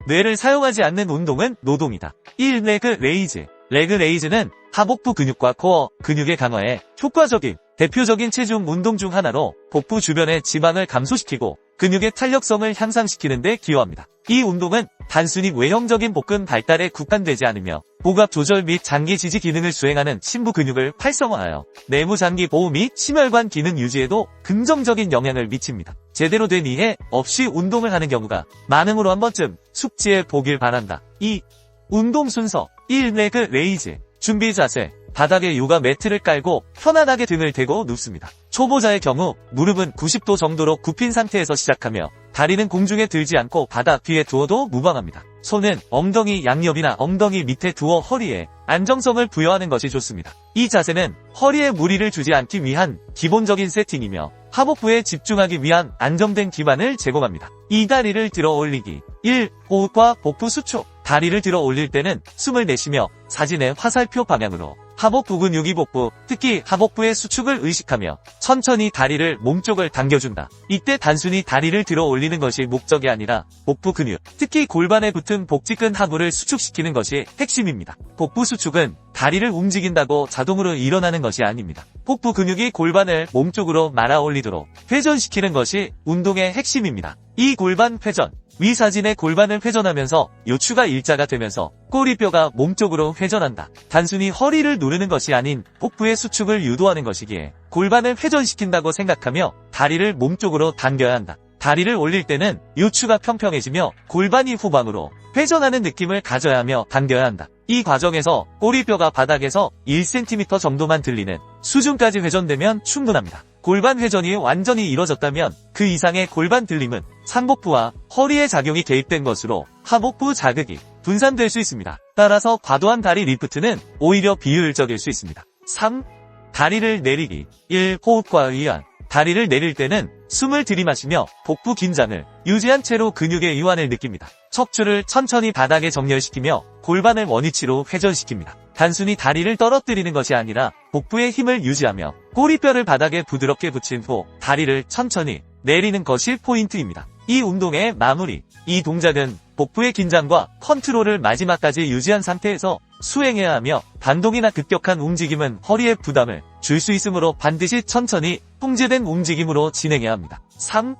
뇌를 사용하지 않는 운동은 노동이다. 1. 레그 레이즈. 레그 레이즈는 하복부 근육과 코어 근육의 강화에 효과적인 대표적인 체중 운동 중 하나로 복부 주변의 지방을 감소시키고 근육의 탄력성을 향상시키는 데 기여합니다. 이 운동은 단순히 외형적인 복근 발달에 국한되지 않으며 복압 조절 및 장기 지지 기능을 수행하는 심부 근육을 활성화하여 내부 장기 보호 및 심혈관 기능 유지에도 긍정적인 영향을 미칩니다. 제대로 된 이해 없이 운동을 하는 경우가 많으므로 한 번쯤 숙지해 보길 바란다. 2. 운동 순서. 1. 레그 레이즈. 준비 자세. 바닥에 요가 매트를 깔고 편안하게 등을 대고 눕습니다. 초보자의 경우 무릎은 90도 정도로 굽힌 상태에서 시작하며 다리는 공중에 들지 않고 바닥 뒤에 두어도 무방합니다. 손은 엉덩이 양옆이나 엉덩이 밑에 두어 허리에 안정성을 부여하는 것이 좋습니다. 이 자세는 허리에 무리를 주지 않기 위한 기본적인 세팅이며 하복부에 집중하기 위한 안정된 기반을 제공합니다. 이 다리를 들어 올리기. 1. 호흡과 복부 수축. 다리를 들어 올릴 때는 숨을 내쉬며 사진의 화살표 방향으로 하복부 근육이 복부, 특히 하복부의 수축을 의식하며 천천히 다리를 몸쪽을 당겨준다. 이때 단순히 다리를 들어 올리는 것이 목적이 아니라 복부 근육, 특히 골반에 붙은 복직근 하부를 수축시키는 것이 핵심입니다. 복부 수축은 다리를 움직인다고 자동으로 일어나는 것이 아닙니다. 복부 근육이 골반을 몸쪽으로 말아 올리도록 회전시키는 것이 운동의 핵심입니다. 이 골반 회전. 위 사진의 골반을 회전하면서 요추가 일자가 되면서 꼬리뼈가 몸쪽으로 회전한다. 단순히 허리를 누르는 것이 아닌 복부의 수축을 유도하는 것이기에 골반을 회전시킨다고 생각하며 다리를 몸쪽으로 당겨야 한다. 다리를 올릴 때는 요추가 평평해지며 골반이 후방으로 회전하는 느낌을 가져야 하며 당겨야 한다. 이 과정에서 꼬리뼈가 바닥에서 1cm 정도만 들리는 수준까지 회전되면 충분합니다. 골반 회전이 완전히 이뤄졌다면 그 이상의 골반 들림은 상복부와 허리에 작용이 개입된 것으로 하복부 자극이 분산될 수 있습니다. 따라서 과도한 다리 리프트는 오히려 비효율적일 수 있습니다. 3. 다리를 내리기. 1. 호흡과 이완. 다리를 내릴 때는 숨을 들이마시며 복부 긴장을 유지한 채로 근육의 이완을 느낍니다. 척추를 천천히 바닥에 정렬시키며 골반을 원위치로 회전시킵니다. 단순히 다리를 떨어뜨리는 것이 아니라 복부의 힘을 유지하며 꼬리뼈를 바닥에 부드럽게 붙인 후 다리를 천천히 내리는 것이 포인트입니다. 이 운동의 마무리. 이 동작은 복부의 긴장과 컨트롤을 마지막까지 유지한 상태에서 수행해야 하며 반동이나 급격한 움직임은 허리에 부담을 줄 수 있으므로 반드시 천천히 통제된 움직임으로 진행해야 합니다. 3.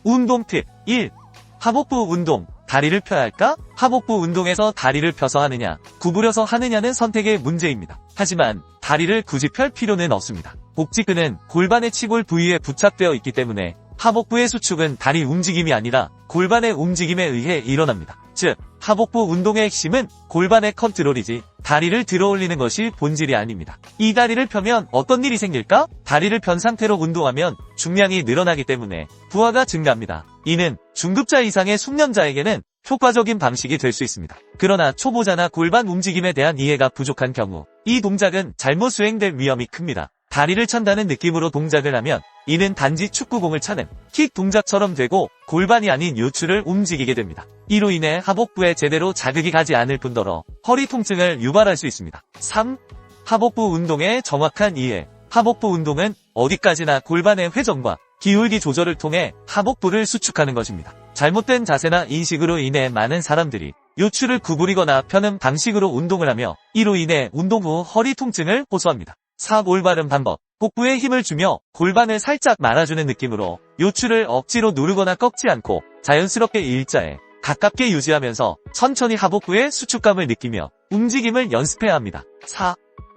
운동 팁. 1. 하복부 운동. 다리를 펴야 할까? 하복부 운동에서 다리를 펴서 하느냐, 구부려서 하느냐는 선택의 문제입니다. 하지만 다리를 굳이 펼 필요는 없습니다. 복직근은 골반의 치골 부위에 부착되어 있기 때문에 하복부의 수축은 다리 움직임이 아니라 골반의 움직임에 의해 일어납니다. 즉, 하복부 운동의 핵심은 골반의 컨트롤이지 다리를 들어 올리는 것이 본질이 아닙니다. 이 다리를 펴면 어떤 일이 생길까? 다리를 편 상태로 운동하면 중량이 늘어나기 때문에 부하가 증가합니다. 이는 중급자 이상의 숙련자에게는 효과적인 방식이 될 수 있습니다. 그러나 초보자나 골반 움직임에 대한 이해가 부족한 경우 이 동작은 잘못 수행될 위험이 큽니다. 다리를 찬다는 느낌으로 동작을 하면 이는 단지 축구공을 차는 킥 동작처럼 되고 골반이 아닌 요추를 움직이게 됩니다. 이로 인해 하복부에 제대로 자극이 가지 않을 뿐더러 허리 통증을 유발할 수 있습니다. 3. 하복부 운동의 정확한 이해. 하복부 운동은 어디까지나 골반의 회전과 기울기 조절을 통해 하복부를 수축하는 것입니다. 잘못된 자세나 인식으로 인해 많은 사람들이 요추를 구부리거나 펴는 방식으로 운동을 하며 이로 인해 운동 후 허리 통증을 호소합니다. 4. 올바른 방법. 복부에 힘을 주며 골반을 살짝 말아주는 느낌으로 요추를 억지로 누르거나 꺾지 않고 자연스럽게 일자에 가깝게 유지하면서 천천히 하복부의 수축감을 느끼며 움직임을 연습해야 합니다. 4.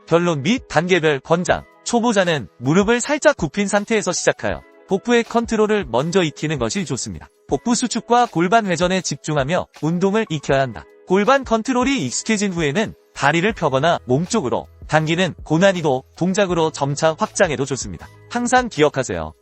결론 및 단계별 권장. 초보자는 무릎을 살짝 굽힌 상태에서 시작하여 복부의 컨트롤을 먼저 익히는 것이 좋습니다. 복부 수축과 골반 회전에 집중하며 운동을 익혀야 한다. 골반 컨트롤이 익숙해진 후에는 다리를 펴거나 몸쪽으로 당기는 고난이도 동작으로 점차 확장해도 좋습니다. 항상 기억하세요.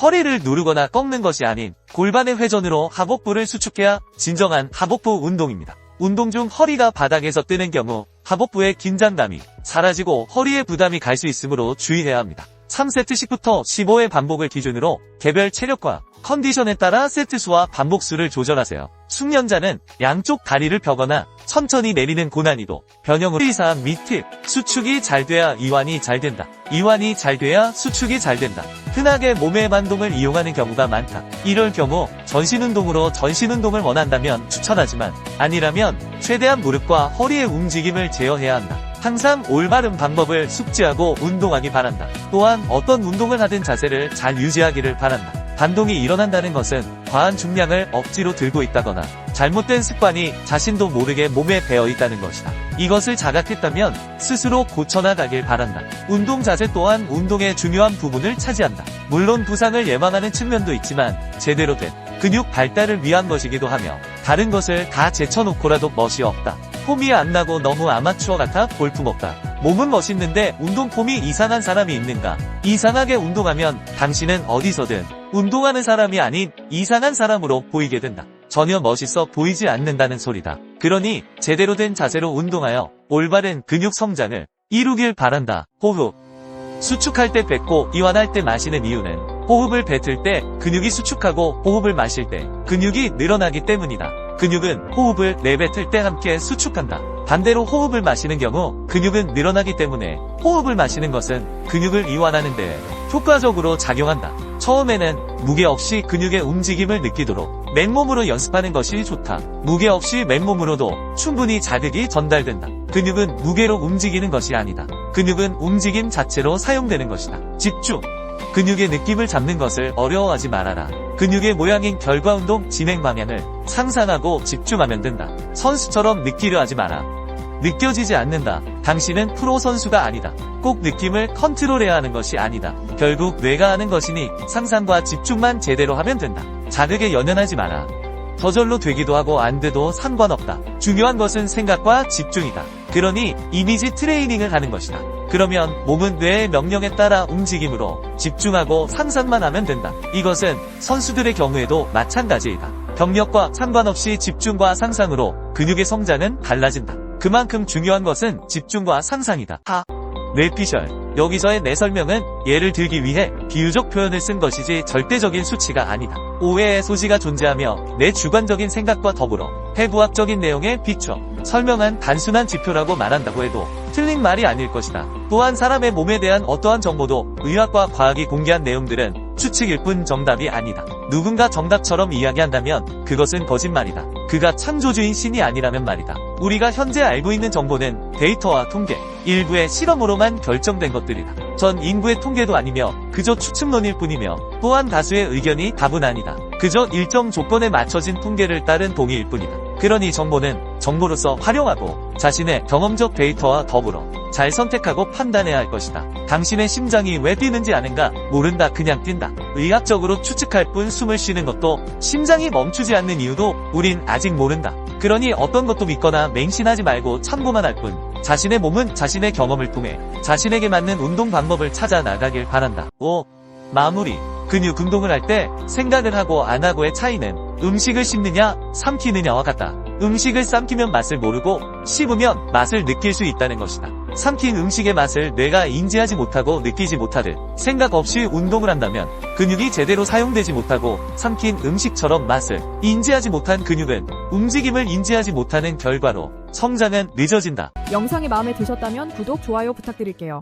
허리를 누르거나 꺾는 것이 아닌 골반의 회전으로 하복부를 수축해야 진정한 하복부 운동입니다. 운동 중 허리가 바닥에서 뜨는 경우 하복부의 긴장감이 사라지고 허리에 부담이 갈 수 있으므로 주의해야 합니다. 3세트씩부터 15회 반복을 기준으로 개별 체력과 컨디션에 따라 세트 수와 반복 수를 조절하세요. 숙련자는 양쪽 다리를 펴거나 천천히 내리는 고난이도 변형으로 이상 밑팁 수축이 잘 돼야 이완이 잘 된다. 이완이 잘 돼야 수축이 잘 된다. 흔하게 몸의 반동을 이용하는 경우가 많다. 이럴 경우 전신운동으로 전신운동을 원한다면 추천하지만 아니라면 최대한 무릎과 허리의 움직임을 제어해야 한다. 항상 올바른 방법을 숙지하고 운동하기 바란다. 또한 어떤 운동을 하든 자세를 잘 유지하기를 바란다. 반동이 일어난다는 것은 과한 중량을 억지로 들고 있다거나 잘못된 습관이 자신도 모르게 몸에 배어 있다는 것이다. 이것을 자각했다면 스스로 고쳐나가길 바란다. 운동 자세 또한 운동의 중요한 부분을 차지한다. 물론 부상을 예방하는 측면도 있지만 제대로 된 근육 발달을 위한 것이기도 하며 다른 것을 다 제쳐놓고라도 멋이 없다. 폼이 안 나고 너무 아마추어 같아 볼품없다. 몸은 멋있는데 운동 폼이 이상한 사람이 있는가? 이상하게 운동하면 당신은 어디서든 운동하는 사람이 아닌 이상한 사람으로 보이게 된다. 전혀 멋있어 보이지 않는다는 소리다. 그러니 제대로 된 자세로 운동하여 올바른 근육 성장을 이루길 바란다. 호흡. 수축할 때 뱉고 이완할 때 마시는 이유는 호흡을 뱉을 때 근육이 수축하고 호흡을 마실 때 근육이 늘어나기 때문이다. 근육은 호흡을 내뱉을 때 함께 수축한다. 반대로 호흡을 마시는 경우 근육은 늘어나기 때문에 호흡을 마시는 것은 근육을 이완하는 데 효과적으로 작용한다. 처음에는 무게 없이 근육의 움직임을 느끼도록 맨몸으로 연습하는 것이 좋다. 무게 없이 맨몸으로도 충분히 자극이 전달된다. 근육은 무게로 움직이는 것이 아니다. 근육은 움직임 자체로 사용되는 것이다. 집중. 근육의 느낌을 잡는 것을 어려워하지 말아라. 근육의 모양인 결과운동 진행 방향을 상상하고 집중하면 된다. 선수처럼 느끼려 하지 마라. 느껴지지 않는다. 당신은 프로 선수가 아니다. 꼭 느낌을 컨트롤해야 하는 것이 아니다. 결국 뇌가 하는 것이니 상상과 집중만 제대로 하면 된다. 자극에 연연하지 마라. 저절로 되기도 하고 안 돼도 상관없다. 중요한 것은 생각과 집중이다. 그러니 이미지 트레이닝을 하는 것이다. 그러면 몸은 뇌의 명령에 따라 움직임으로 집중하고 상상만 하면 된다. 이것은 선수들의 경우에도 마찬가지이다. 경력과 상관없이 집중과 상상으로 근육의 성장은 달라진다. 그만큼 중요한 것은 집중과 상상이다. 뇌피셜. 여기서의 내 설명은 예를 들기 위해 비유적 표현을 쓴 것이지 절대적인 수치가 아니다. 오해의 소지가 존재하며 내 주관적인 생각과 더불어 해부학적인 내용에 비춰 설명한 단순한 지표라고 말한다고 해도 틀린 말이 아닐 것이다. 또한 사람의 몸에 대한 어떠한 정보도 의학과 과학이 공개한 내용들은 추측일 뿐 정답이 아니다. 누군가 정답처럼 이야기한다면 그것은 거짓말이다. 그가 창조주인 신이 아니라면 말이다. 우리가 현재 알고 있는 정보는 데이터와 통계, 일부의 실험으로만 결정된 것들이다. 전 인구의 통계도 아니며 그저 추측론일 뿐이며 또한 다수의 의견이 답은 아니다. 그저 일정 조건에 맞춰진 통계를 따른 동의일 뿐이다. 그러니 정보는 정보로서 활용하고 자신의 경험적 데이터와 더불어 잘 선택하고 판단해야 할 것이다. 당신의 심장이 왜 뛰는지 아는가? 모른다. 그냥 뛴다. 의학적으로 추측할 뿐 숨을 쉬는 것도 심장이 멈추지 않는 이유도 우린 아직 모른다. 그러니 어떤 것도 믿거나 맹신하지 말고 참고만 할 뿐 자신의 몸은 자신의 경험을 통해 자신에게 맞는 운동 방법을 찾아 나가길 바란다. 5. 마무리. 근육 운동을 할 때 생각을 하고 안 하고의 차이는 음식을 씹느냐 삼키느냐와 같다. 음식을 삼키면 맛을 모르고 씹으면 맛을 느낄 수 있다는 것이다. 삼킨 음식의 맛을 뇌가 인지하지 못하고 느끼지 못하듯 생각 없이 운동을 한다면 근육이 제대로 사용되지 못하고 삼킨 음식처럼 맛을 인지하지 못한 근육은 움직임을 인지하지 못하는 결과로 성장은 늦어진다. 영상이 마음에 드셨다면 구독, 좋아요 부탁드릴게요.